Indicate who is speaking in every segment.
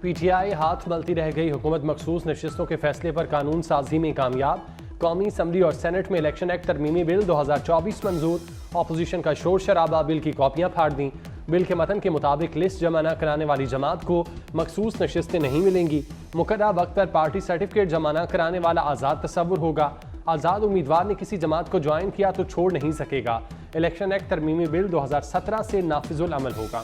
Speaker 1: PTI हाथ मलती रह गई, हुकूमत मखसूस नशिस्तों के फैसले पर कानून साजी में कामयाब। कौमी असम्बली और सेनेट में इलेक्शन एक्ट तरमीमी बिल 2024 मंजूर। अपोजिशन का शोर शराबा, बिल की कॉपियां फाड़ दी। बिल के मतन के मुताबिक लिस्ट जमा न कराने वाली जमात को मखसूस नशिस्तें नहीं मिलेंगी। मुकर्रर वक्त पर पार्टी सर्टिफिकेट जमा न कराने वाला आज़ाद तस्वुर होगा। आज़ाद उम्मीदवार ने किसी जमात को ज्वाइन किया तो छोड़ नहीं सकेगा। इलेक्शन एक्ट तरमीमी बिल 2017 से नाफिजुल अमल होगा।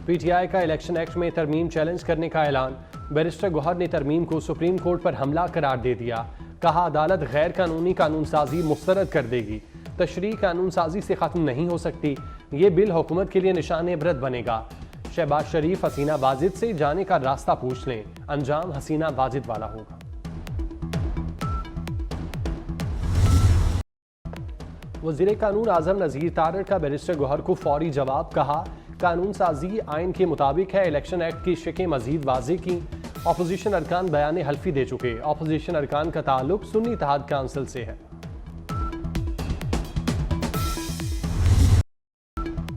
Speaker 1: पीटीआई का इलेक्शन एक्ट में तरमीम चैलेंज करने का ऐलान। बैरिस्टर गौहर ने तरमीम को सुप्रीम कोर्ट पर हमला करार दे दिया। कहा, अदालत गैर कानूनी कानून साजी मुस्तरद कर देगी। तशरीह कानून साजी से ख़त्म नहीं हो सकती। ये बिल हुकूमत के लिए निशान इबरत बनेगा। शहबाज शरीफ हसीना वाजिद से जाने का रास्ता पूछ लें, अंजाम हसीना वाजिद वाला होगा। वज़ीर कानून आज़म नज़ीर तारड़ का बैरिस्टर गौहर को फौरी जवाब। कहा, कानून साजी आइन के मुताबिक है। इलेक्शन एक्ट की शिकें मजीद वाज़े की। अपोजिशन अरकान बयान हल्फी दे चुके। अपोजिशन अरकान का ताल्लुक सुन्नी इत्तेहाद काउंसिल से है।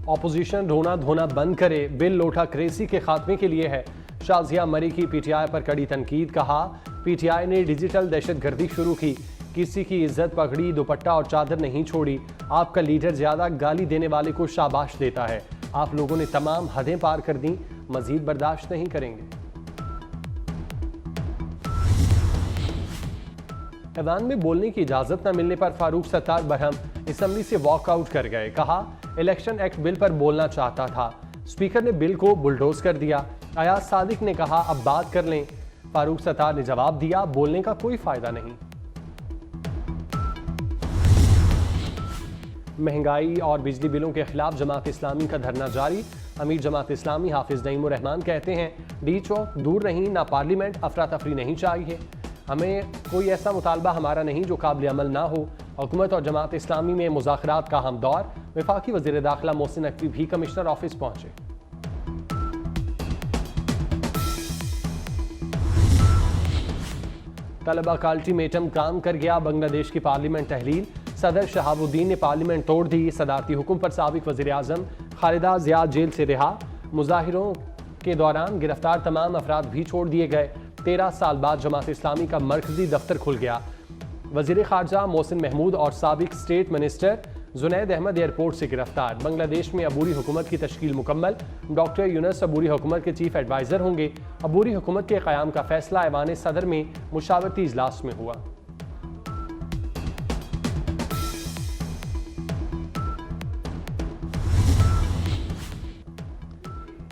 Speaker 1: अपोजिशन रोना धोना बंद करे, बिल लोटा क्रेसी के खात्मे के लिए है। शाजिया मरी की पीटीआई पर कड़ी तनकीद। कहा, पीटीआई ने डिजिटल दहशतगर्दी शुरू की, किसी की इज्जत पकड़ी, दुपट्टा और चादर नहीं छोड़ी। आपका लीडर ज्यादा गाली देने वाले को शाबाश देता है। आप लोगों ने तमाम हदें पार कर दी, मजीद बर्दाश्त नहीं करेंगे। ऐवान में बोलने की इजाजत न मिलने पर फारूक सत्तार बरहम असम्बली से वॉकआउट कर गए। कहा, इलेक्शन एक्ट बिल पर बोलना चाहता था, स्पीकर ने बिल को बुलडोज कर दिया। अयाज सादिक ने कहा, अब बात कर लें। फारूक सत्तार ने जवाब दिया, बोलने का कोई फायदा नहीं। महंगाई और बिजली बिलों के खिलाफ जमात इस्लामी का धरना जारी। अमीर जमात इस्लामी हाफिज नईमुर रहमान कहते हैं, डी चौक दूर नहीं, ना पार्लियामेंट, अफरा तफरी नहीं चाहिए। हमें कोई ऐसा मुतालबा हमारा नहीं जो काबिल अमल ना हो। हुकूमत और जमात इस्लामी में मुज़ाकरात का हम दौर। वफाकी वज़ीर दाखिला मोहसिन नकवी भी कमिश्नर ऑफिस पहुंचे। तलबा का अल्टीमेटम काम कर गया, बांग्लादेश की पार्लियामेंट तहलील। सदर शहाबुद्दीन ने पार्लियामेंट तोड़ दी। सदारती हुक्म पर साबिक वज़ीर आज़म खालिदा ज़िया जेल से रिहा। मुजाहिरों के दौरान गिरफ्तार तमाम अफराद भी छोड़ दिए गए। 13 साल बाद जमात इस्लामी का मरकजी दफ्तर खुल गया। वज़ीर ख़ारजा मोहसिन महमूद और साबिक state minister Junaid Ahmed airport से गिरफ्तार। बांग्लादेश में अबूरी हुकूमत की तश्कील मुकम्मल। डॉक्टर यूनुस अबूरी हुकूमत के चीफ एडवाइज़र होंगे। अबूरी हुकूमत के क़याम का फैसला ऐवान सदर में मुशावरती इजलास में हुआ।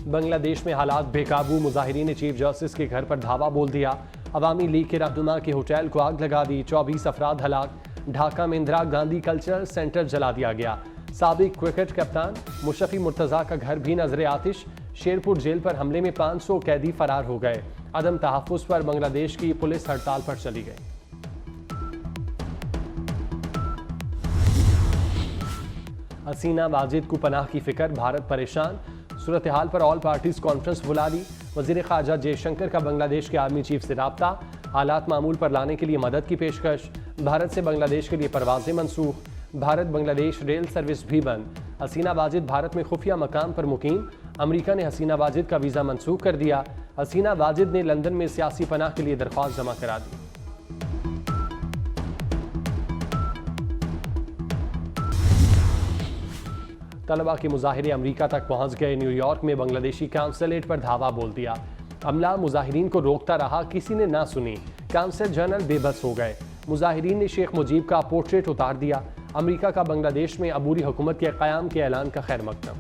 Speaker 1: बांग्लादेश में हालात बेकाबू। मुजाहिरीन ने चीफ जस्टिस के घर पर धावा बोल दिया। अवामी लीग के रहनुमा के होटल को आग लगा दी। 24 अफराद हलाक। ढाका में इंदिरा गांधी कल्चरल सेंटर जला दिया गया। साबिक क्रिकेट कप्तान मुशफ़ी मुर्तज़ा का घर भी नजर आतिश। शेरपुर जेल पर हमले में 500 कैदी फरार हो गए। अदम तहफ़्फ़ुज़ पर बांग्लादेश की पुलिस हड़ताल पर चली गई। हसीना वाजिद को पनाह की फिक्र, भारत परेशान। सूरत हाल पर ऑल पार्टीज कॉन्फ्रेंस बुला ली। वज़ीर ख़ारजा जयशंकर का बांग्लादेश के आर्मी चीफ से रब्ता। हालात मामूल पर लाने के लिए मदद की पेशकश। भारत से बांग्लादेश के लिए परवाजें मनसूख। भारत बांग्लादेश रेल सर्विस भी बंद। हसीना वाजिद भारत में खुफिया मकाम पर मुकीम। अमरीका ने हसीना वाजिद का वीज़ा मनसूख कर दिया। हसीना वाजिद ने लंदन में सियासी पनाह के लिए दरख्वास्त जमा करा दी। तलबा के मुजाहिरे अमरीका तक पहुंच गए। न्यूयॉर्क में बांग्लादेशी काउंसलेट पर धावा बोल दिया। अमला मुजाहिरीन को रोकता रहा, किसी ने ना सुनी। काउंसल जनरल बेबस हो गए। मुजाहिरीन ने शेख मुजीब का पोर्ट्रेट उतार दिया। अमरीका का बांग्लादेश में अबूरी हुकूमत के क़याम के ऐलान का खैर मकदम।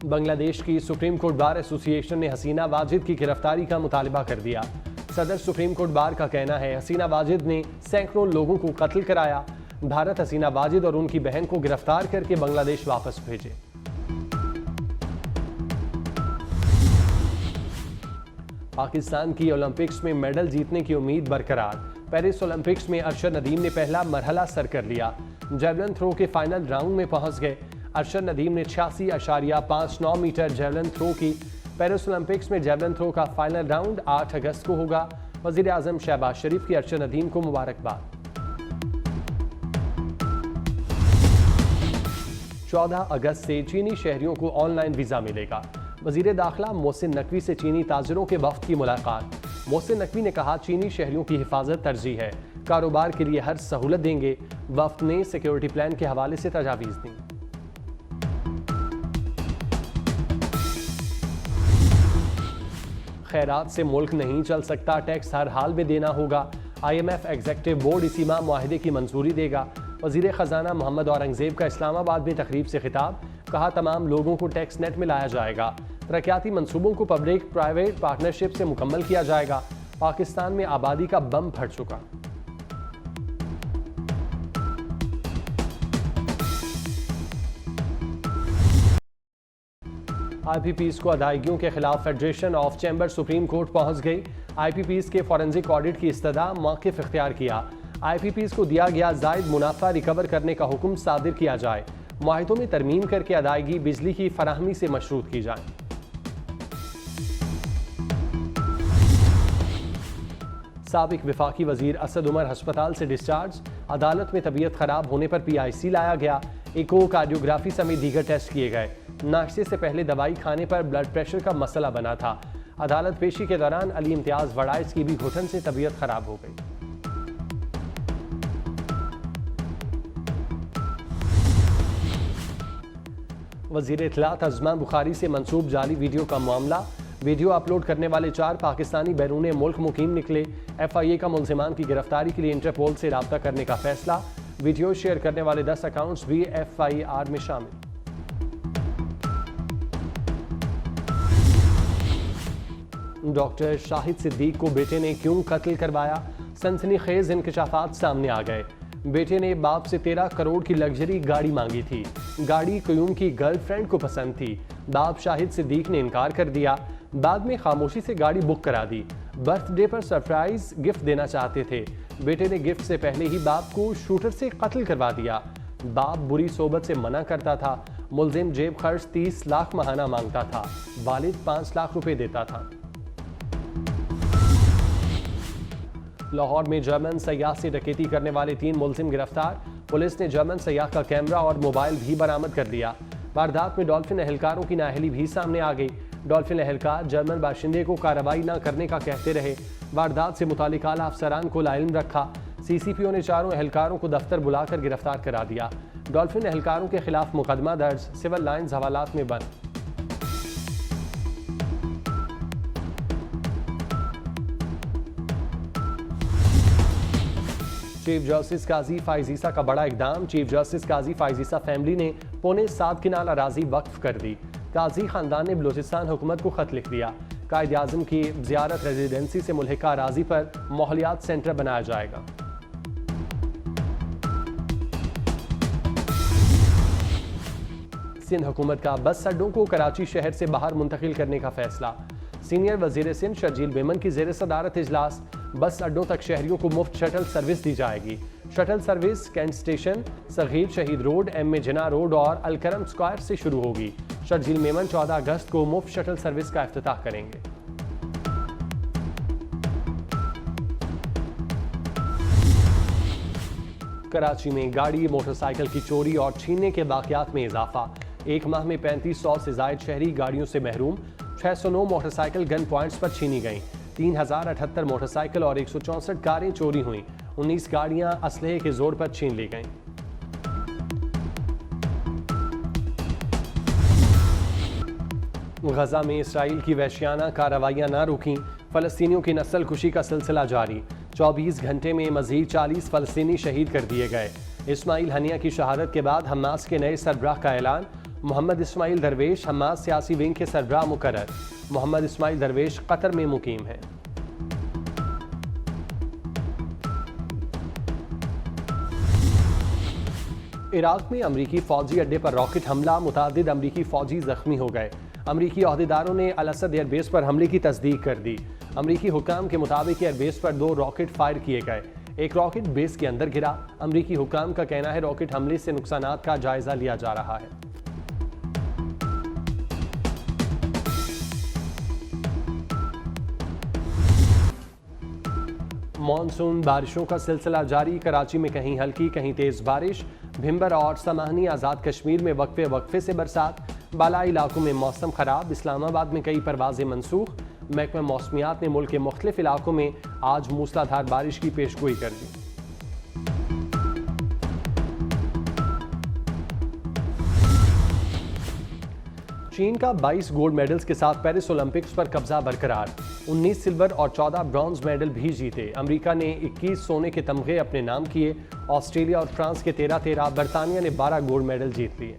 Speaker 1: बांग्लादेश की सुप्रीम कोर्ट बार एसोसिएशन ने हसीना वाजिद की गिरफ्तारी का मुतालबा कर दिया। सदर सुप्रीम कोर्ट बार का कहना है, हसीना वाजिद ने सैकड़ों लोगों को कत्ल कराया। भारत हसीना वाजिद और उनकी बहन को गिरफ्तार करके बांग्लादेश वापस भेजे। पाकिस्तान की ओलंपिक्स में मेडल जीतने की उम्मीद बरकरार। पेरिस ओलंपिक्स में अरशद नदीम ने पहला मरहला सर कर लिया। जेवलिन थ्रो के फाइनल राउंड में पहुंच गए। अरशद नदीम ने 86.59 मीटर जेवलिन थ्रो की पेरिस ओलंपिक्स में जेवलिन थ्रो का फाइनल राउंड 8 अगस्त को होगा। वजीर आजम शहबाज शरीफ की अरशद नदीम को मुबारकबाद। 14 अगस्त से चीनी शहरियों को ऑनलाइन वीजा मिलेगा। वजीर दाखिला मोहसिन नकवी से चीनी ताजिरों के वफ्द की मुलाकात। मोहसिन नकवी ने कहा, चीनी शहरियों की हिफाजत तरजीह है, कारोबार के लिए हर सहूलत देंगे। वफ्द ने सिक्योरिटी प्लान के हवाले से तजावीज़ दी। खैरात से मुल्क नहीं चल सकता, टैक्स हर हाल में देना होगा। IMF एग्जीक्यूटिव बोर्ड इसी माह मुआहिदे की मंजूरी देगा। वजीर खजाना मोहम्मद औरंगजेब का इस्लामाबाद में तकरीब से खिताब। कहा, तमाम लोगों को टैक्स नेट में लाया जाएगा। तरक्याती मंसूबों को पब्लिक प्राइवेट पार्टनरशिप से मुकम्मल किया जाएगा। पाकिस्तान में आबादी का बम फट चुका। IPPs को अदायगियों के खिलाफ federation of chamber supreme court पहुंच गई। IPPs के फॉरेंसिक ऑडिट की इस्तदा मौक़िफ़ इख्तियार किया। IPPs को दिया गया जायद मुनाफा रिकवर करने का हुक्म सादिर किया जाए। मुआहिदों में तरमीम करके अदायगी बिजली की फराहमी से मशरूत की जाए। साबिक विफाकी वजीर असद उमर हस्पताल से डिस्चार्ज। अदालत में तबीयत खराब होने पर PIC लाया गया। इको कार्डियोग्राफी समेत दीगर टेस्ट किए गए। नाश्ते से पहले दवाई खाने पर ब्लड प्रेशर का मसला बना था। अदालत पेशी के दौरान अली इम्तियाज वड़ाइस की भी घुटन से तबीयत खराब हो गई। वजीर इत्तलात अज़मा बुखारी से मंसूब जाली वीडियो का मामला। वीडियो अपलोड करने वाले 4 पाकिस्तानी बैरून मुल्क मुकीम निकले। FIA का मुल्ज़िमान की गिरफ्तारी के लिए इंटरपोल से रब्ता करने का फैसला। वीडियो शेयर करने वाले 10 अकाउंट्स भी FIR में शामिल। डॉक्टर शाहिद सिद्दीक को बेटे ने क्यों कत्ल करवाया? सनसनीखेज इंकशाफात सामने आ गए। बेटे ने बाप से 13 करोड़ की लग्जरी गाड़ी मांगी थी। गाड़ी क्यूम की गर्लफ्रेंड को पसंद थी। बाप शाहिद सिद्दीक ने इनकार कर दिया। बाद में खामोशी से गाड़ी बुक करा दी। बर्थडे पर सरप्राइज गिफ्ट देना चाहते थे। बेटे ने गिफ्ट से पहले ही बाप को शूटर से कत्ल करवा दिया। बाप बुरी सोबत से मना करता था। मुल्जिम जेब खर्च 30 लाख माहाना मांगता था। वालिद 5 लाख रुपए देता था। लाहौर में जर्मन सयाह से डकैती करने वाले 3 मुल्जिम गिरफ्तार। पुलिस ने जर्मन सयाह का कैमरा और मोबाइल भी बरामद कर लिया। वारदात में डॉल्फिन एहलकारों की नाअहली भी सामने आ गई। डॉल्फिन एहलकार जर्मन बाशिंदे को कार्रवाई न करने का कहते रहे। वारदात से मुतालिक आला अफसरान को लाइल्म रखा। CCPO ने चारों एहलकारों को दफ्तर बुलाकर गिरफ्तार करा दिया। डॉल्फिन एहलकारों के खिलाफ मुकदमा दर्ज, सिविल लाइन्स हवालात में बंद। चीफ जस्टिस काजी फाइजीसा का बड़ा इकदाम। चीफ जस्टिस काजी फाइजीसा फैमिली ने पौने 7 किनाल अराजी वक्फ कर दी। काजी खानदान ने बलूचिस्तान हुकूमत को खत लिख दिया। कायद आज़म की ज़ियारत रेजिडेंसी से मुल्हिका अराजी पर माहौलियात सेंटर बनाया जाएगा। सिंध हुकूमत का बस अड्डों को कराची शहर से बाहर मुंतकिल करने का फैसला। सीनियर वजीर सिंध शर्जील मेमन की ज़ेर सदारत इजलास। बस अड्डों तक शहरियों को मुफ्त शटल सर्विस दी जाएगी। Shuttle service cantt station, Sagir Shahid road, M.A. जिना रोड और अलकरम स्क्वायर से शुरू होगी। शर्जील मेमन 14 अगस्त को मुफ्त शटल सर्विस का इफ्तिताह करेंगे। कराची में गाड़ी मोटरसाइकिल की चोरी और छीनने के वाकयात में इजाफा। एक माह में 3500 से जायद शहरी गाड़ियों से महरूम। 609 मोटरसाइकिल गन पॉइंट्स पर छीनी गईं। 3078 मोटरसाइकिल और 164 कारें चोरी हुईं। 19 गाड़ियां असलहे के जोर पर छीन ली गईं। गजा में इसराइल की वहशियाना कार्रवाइयां न रुकीं। फलस्तीनियों की नस्ल कुशी का सिलसिला जारी। 24 घंटे में मजीद 40 फलस्तीनी शहीद कर दिए गए। इस्माइल हनिया की शहादत के बाद हमास के नए सरबराह का ऐलान। मोहम्मद इस्माइल दरवेश हमास सियासी विंग के सरबराह मुकर्रर। मोहम्मद इस्माइल दरवेश कतर में मुकीम हैं। इराक में अमरीकी फौजी अड्डे पर रॉकेट हमला। मुतादिद अमरीकी फौजी जख्मी हो गए। अमरीकी अहदेदारों ने अल असद एयरबेस पर हमले की तस्दीक कर दी। अमरीकी हुकाम के मुताबिक एयरबेस पर 2 रॉकेट फायर किए गए। एक रॉकेट बेस के अंदर गिरा। अमरीकी हुकाम का कहना है रॉकेट हमले से नुकसानात का जायजा लिया जा रहा है। मॉनसून बारिशों का सिलसिला जारी, कराची में कहीं हल्की कहीं तेज बारिश, भिंबर और समाहनी आज़ाद कश्मीर में वक्फे वक्फे से बरसात, बालाई इलाकों में मौसम खराब, इस्लामाबाद में कई परवाजें मनसूख। महकमा मौसमियात ने मुल्क के मुख्तलिफ इलाकों में आज मूसलाधार बारिश की पेशगोई कर दी। चीन का 22 गोल्ड मेडल्स के साथ पेरिस ओलंपिक्स पर कब्जा बरकरार, 19 सिल्वर और 14 ब्रॉन्ज मेडल भी जीते। अमेरिका ने 21 सोने के तमगे अपने नाम किए, ऑस्ट्रेलिया और फ्रांस के 13-13, बरतानिया ने 12 गोल्ड मेडल जीत लिए।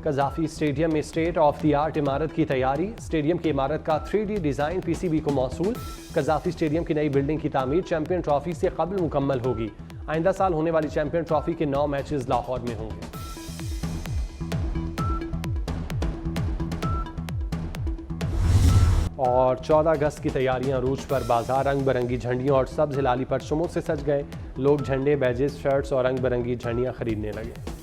Speaker 1: कज़ाफी स्टेडियम में स्टेट ऑफ द आर्ट इमारत की तैयारी, स्टेडियम की इमारत का 3D डिज़ाइन PCB को मौसूल। कज़ाफी स्टेडियम की नई बिल्डिंग की तामीर चैंपियन ट्रॉफी से कबल मुकम्मल होगी। आइंदा साल होने वाली चैंपियन ट्रॉफी के 9 मैचेस लाहौर में होंगे। और 14 अगस्त की तैयारियां अरूज पर, बाजार रंग बिरंगी झंडियों और सब्ज हिलाली परचमों से सज गए। लोग झंडे, बैजेस, शर्ट्स और रंग बिरंगी झंडियां खरीदने लगे।